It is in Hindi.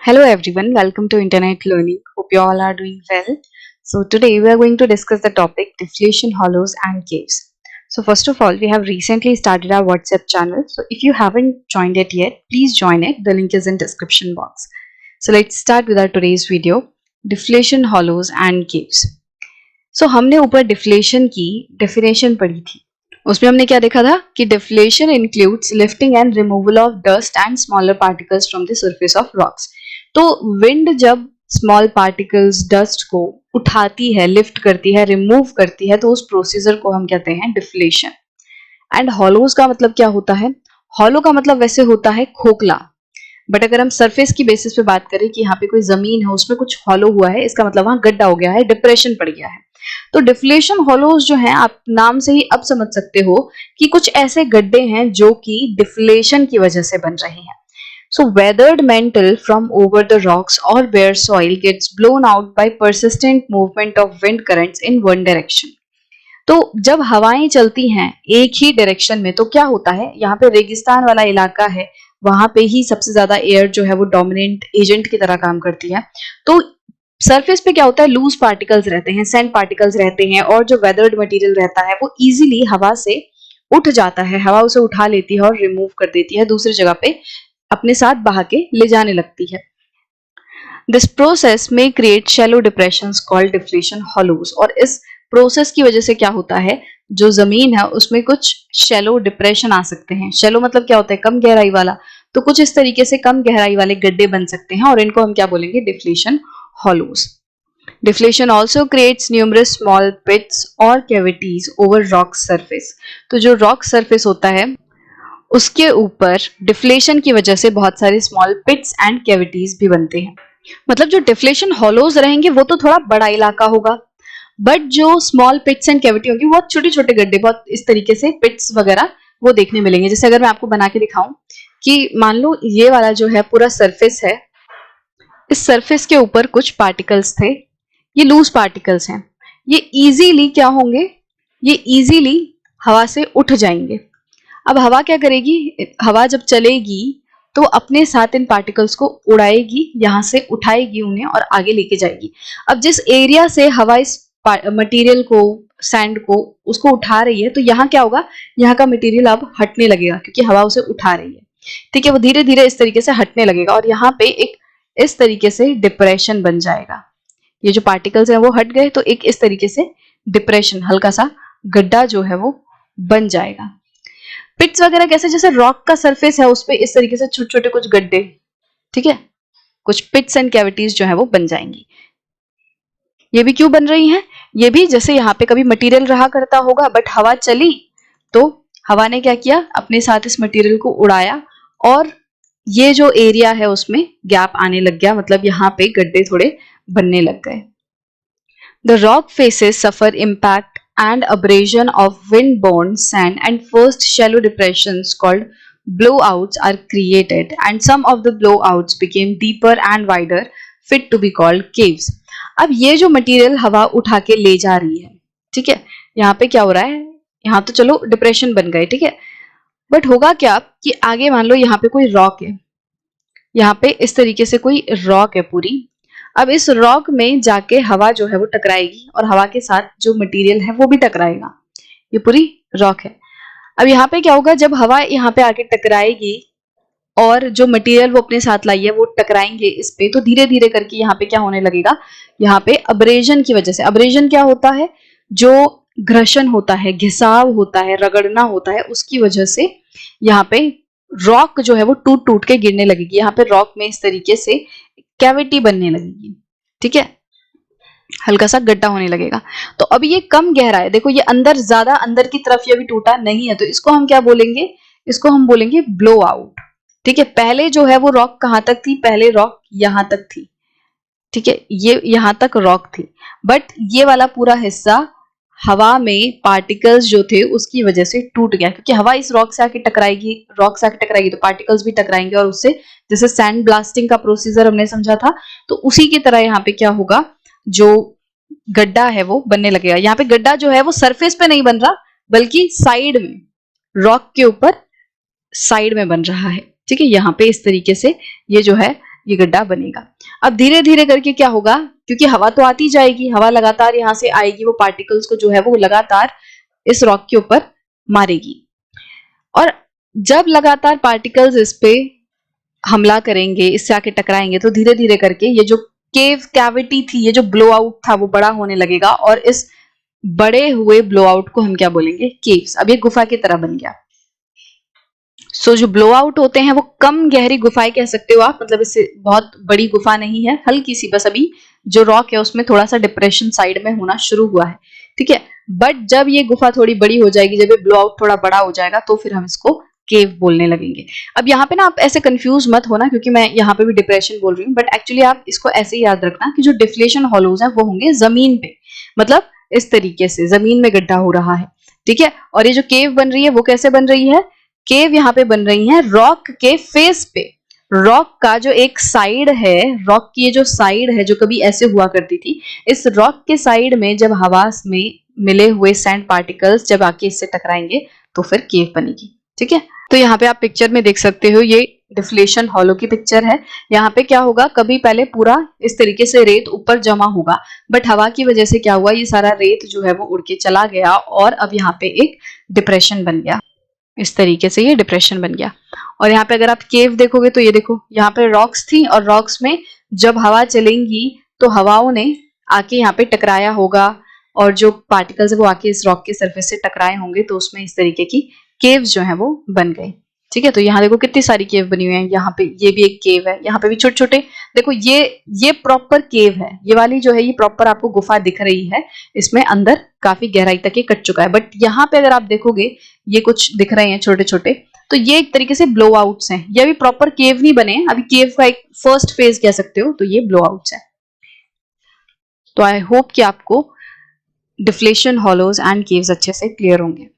Hello everyone, welcome to Internet Learning. Hope you all are doing well. So today we are going to discuss the topic deflation hollows and caves. So first of all, we have recently started our WhatsApp channel. So if you haven't joined it yet, please join it. The link is in description box. So let's start with our today's video, deflation hollows and caves. So हमने ऊपर deflation की definition पढ़ी थी. उसमें हमने क्या देखा था कि deflation includes lifting and removal of dust and smaller particles from the surface of rocks. तो विंड जब स्मॉल पार्टिकल्स डस्ट को उठाती है, लिफ्ट करती है, रिमूव करती है, तो उस प्रोसीजर को हम कहते हैं डिफ्लेशन. एंड हॉलोज का मतलब क्या होता है? हॉलो का मतलब वैसे होता है खोखला, बट अगर हम सरफेस की बेसिस पे बात करें कि यहाँ पे कोई जमीन है उसमें कुछ हॉलो हुआ है, इसका मतलब वहां गड्ढा हो गया है, डिप्रेशन पड़ गया है. तो डिफ्लेशन हॉलोज जो है, आप नाम से ही अब समझ सकते हो कि कुछ ऐसे गड्ढे हैं जो कि डिफ्लेशन की वजह से बन रहे हैं. So weathered mantle from over the rocks or bare soil gets blown out by persistent movement of wind currents in one direction. तो जब हवाएं चलती हैं एक ही डायरेक्शन में तो क्या होता है, यहाँ पे रेगिस्तान वाला इलाका है, वहां पे ही सबसे ज्यादा एयर जो है वो डोमिनेंट एजेंट की तरह काम करती है. तो सरफेस पे क्या होता है, लूज पार्टिकल्स रहते हैं, सैंड पार्टिकल्स रहते हैं, और जो वेदर्ड मटेरियल रहता है वो इजीली हवा से उठ जाता है, हवा उसे उठा लेती है और रिमूव कर देती है, दूसरी जगह पे अपने साथ बहा के ले जाने लगती है. दिस प्रोसेस में create shallow depressions called deflation hollows. और इस प्रोसेस की वजह से क्या होता है, जो जमीन है उसमें कुछ शैलो डिप्रेशन आ सकते हैं. शैलो मतलब क्या होता है, कम गहराई वाला. तो कुछ इस तरीके से कम गहराई वाले गड्ढे बन सकते हैं और इनको हम क्या बोलेंगे, deflation hollows. Deflation also creates numerous small pits or cavities over rock surface. तो जो rock surface होता है उसके ऊपर डिफ्लेशन की वजह से बहुत सारे स्मॉल पिट्स एंड कैविटीज भी बनते हैं. मतलब जो डिफ्लेशन हॉलोज रहेंगे वो तो थोड़ा बड़ा इलाका होगा, बट जो स्मॉल पिट्स एंड कैविटी होगी बहुत छोटे छोटे गड्ढे, बहुत इस तरीके से पिट्स वगैरह वो देखने मिलेंगे. जैसे अगर मैं आपको बना के दिखाऊं कि मान लो ये वाला जो है पूरा सरफेस है, इस सरफेस के ऊपर कुछ पार्टिकल्स थे, ये लूज पार्टिकल्स हैं, ये इजीली क्या होंगे, ये इजीली हवा से उठ जाएंगे. अब हवा क्या करेगी, हवा जब चलेगी तो अपने साथ इन पार्टिकल्स को उड़ाएगी, यहां से उठाएगी उन्हें और आगे लेके जाएगी. अब जिस एरिया से हवा इस मटेरियल को, सैंड को, उसको उठा रही है, तो यहाँ क्या होगा, यहाँ का मटेरियल अब हटने लगेगा क्योंकि हवा उसे उठा रही है. ठीक है, वो धीरे धीरे इस तरीके से हटने लगेगा और यहाँ पे एक इस तरीके से डिप्रेशन बन जाएगा. ये जो पार्टिकल्स हैं वो हट गए तो एक इस तरीके से डिप्रेशन, हल्का सा गड्ढा जो है वो बन जाएगा. पिट्स वगैरह कैसे, जैसे रॉक का सरफेस है उस पे इस तरीके से छोटे छोटे कुछ गड्ढे, ठीक है, कुछ पिट्स एंड कैविटीज जो है वो बन जाएंगी. ये भी क्यों बन रही हैं, ये भी जैसे यहाँ पे कभी मटेरियल रहा करता होगा, बट हवा चली तो हवा ने क्या किया, अपने साथ इस मटेरियल को उड़ाया और ये जो एरिया है उसमें गैप आने लग गया, मतलब यहाँ पे गड्ढे थोड़े बनने लग गए. The rock faces suffer impact and abrasion of wind-borne sand, and first shallow depressions called blowouts are created, and some of the blowouts became deeper and wider, fit to be called caves. अब ये जो मटेरियल हवा उठा के ले जा रही है, ठीक है, यहाँ पे क्या हो रहा है, यहाँ तो चलो डिप्रेशन बन गए, ठीक है, बट होगा क्या कि आगे मान लो यहाँ पे कोई रॉक है, यहाँ पे इस तरीके से कोई रॉक है पूरी. अब इस रॉक में जाके हवा जो है वो टकराएगी और हवा के साथ जो मटेरियल है वो भी टकराएगा, ये पूरी रॉक है. अब यहाँ पे क्या होगा, जब हवा यहाँ पे आके टकराएगी और जो मटेरियल वो अपने साथ लाई है वो टकराएंगे इस पे, तो धीरे धीरे करके यहाँ पे क्या होने लगेगा, यहाँ पे अब्रेजन की वजह से. अब्रेजन क्या होता है, जो घर्षण होता है, घिसाव होता है, रगड़ना होता है, उसकी वजह से यहाँ पे रॉक जो है वो टूट टूट के गिरने लगेगी. यहाँ पे रॉक में इस तरीके से कैविटी बनने लगेगी, ठीक है, हल्का सा गड्ढा होने लगेगा. तो अभी ये कम गहरा है, देखो ये अंदर, ज्यादा अंदर की तरफ ये अभी टूटा नहीं है, तो इसको हम क्या बोलेंगे, इसको हम बोलेंगे ब्लो आउट. ठीक है, पहले जो है वो रॉक कहां तक थी, पहले रॉक यहां तक थी, ठीक है, ये यहां तक रॉक थी, बट ये वाला पूरा हिस्सा हवा में पार्टिकल्स जो थे उसकी वजह से टूट गया, क्योंकि हवा इस रॉक से आके टकराएगी, रॉक से आके टकराएगी तो पार्टिकल्स भी टकराएंगे और उससे, जैसे सैंड ब्लास्टिंग का प्रोसीजर हमने समझा था, तो उसी की तरह यहाँ पे क्या होगा, जो गड्ढा है वो बनने लगेगा. यहाँ पे गड्ढा जो है वो सरफेस पे नहीं बन रहा, बल्कि साइड में, रॉक के ऊपर साइड में बन रहा है. ठीक है, यहाँ पे इस तरीके से ये जो है ये गड्ढा बनेगा। अब धीरे धीरे करके क्या होगा, क्योंकि हवा तो आती जाएगी, हवा लगातार यहाँ से आएगी, वो पार्टिकल्स को जो है वो लगातार इस रॉक के ऊपर मारेगी, और जब लगातार पार्टिकल्स इस पे हमला करेंगे, इससे आके टकराएंगे, तो धीरे धीरे करके ये जो केव कैविटी थी, ये जो ब्लो आउट था, वो बड़ा होने लगेगा, और इस बड़े हुए ब्लो आउट को हम क्या बोलेंगे, केव्स। अब ये गुफा की तरह बन गया। जो ब्लो आउट होते हैं वो कम गहरी गुफाएं कह सकते हो आप, मतलब इससे बहुत बड़ी गुफा नहीं है, हल्की सी, बस अभी जो रॉक है उसमें थोड़ा सा डिप्रेशन साइड में होना शुरू हुआ है, ठीक है। बट जब ये गुफा थोड़ी बड़ी हो जाएगी, जब ये ब्लो आउट थोड़ा बड़ा हो जाएगा, तो फिर हम इसको केव बोलने लगेंगे। अब यहाँ पे ना आप ऐसे कंफ्यूज मत होना, क्योंकि मैं यहाँ पे भी डिप्रेशन बोल रही हूँ, बट एक्चुअली आप इसको ऐसे ही याद रखना कि जो डिफ्लेशन हॉलोज है वो होंगे जमीन पे, मतलब इस तरीके से जमीन में गड्ढा हो रहा है, ठीक है। और ये जो केव बन रही है वो कैसे बन रही है, केव यहाँ पे बन रही है रॉक के फेस पे। रॉक का जो एक साइड है, रॉक की ये जो साइड है जो कभी ऐसे हुआ करती थी, इस रॉक के साइड में जब हवा में मिले हुए सैंड पार्टिकल्स जब आके इससे टकराएंगे तो फिर केव बनेगी, ठीक है। तो यहाँ पे आप पिक्चर में देख सकते हो, ये डिफ्लेशन हॉलो की पिक्चर है। यहाँ पे क्या होगा, कभी पहले पूरा इस तरीके से रेत ऊपर जमा होगा, बट हवा की वजह से क्या हुआ, ये सारा रेत जो है वो उड़ के चला गया, और अब यहाँ पे एक डिप्रेशन बन गया। इस तरीके से ये डिप्रेशन बन गया। और यहाँ पे अगर आप केव देखोगे तो ये देखो, यहाँ पे रॉक्स थी, और रॉक्स में जब हवा चलेंगी तो हवाओं ने आके यहाँ पे टकराया होगा, और जो पार्टिकल्स है वो आके इस रॉक के सरफेस से टकराए होंगे, तो उसमें इस तरीके की केव्स जो है वो बन गए, ठीक है। तो यहाँ देखो कितनी सारी केव बनी हुई है, यहाँ पे ये भी एक केव है, यहाँ पे भी छोटे छोटे, देखो ये प्रॉपर केव है, ये वाली जो है ये प्रॉपर आपको गुफा दिख रही है, इसमें अंदर काफी गहराई तक ये कट चुका है। बट यहाँ पे अगर आप देखोगे, ये कुछ दिख रहे हैं छोटे छोटे, तो ये एक तरीके से ब्लो आउट्स हैं, ये अभी प्रॉपर केव नहीं बने, अभी केव का एक फर्स्ट फेज कह सकते हो, तो ये ब्लो आउट्स है। तो आई होप कि आपको डिफ्लेशन हॉलोज एंड केव्स अच्छे से क्लियर होंगे।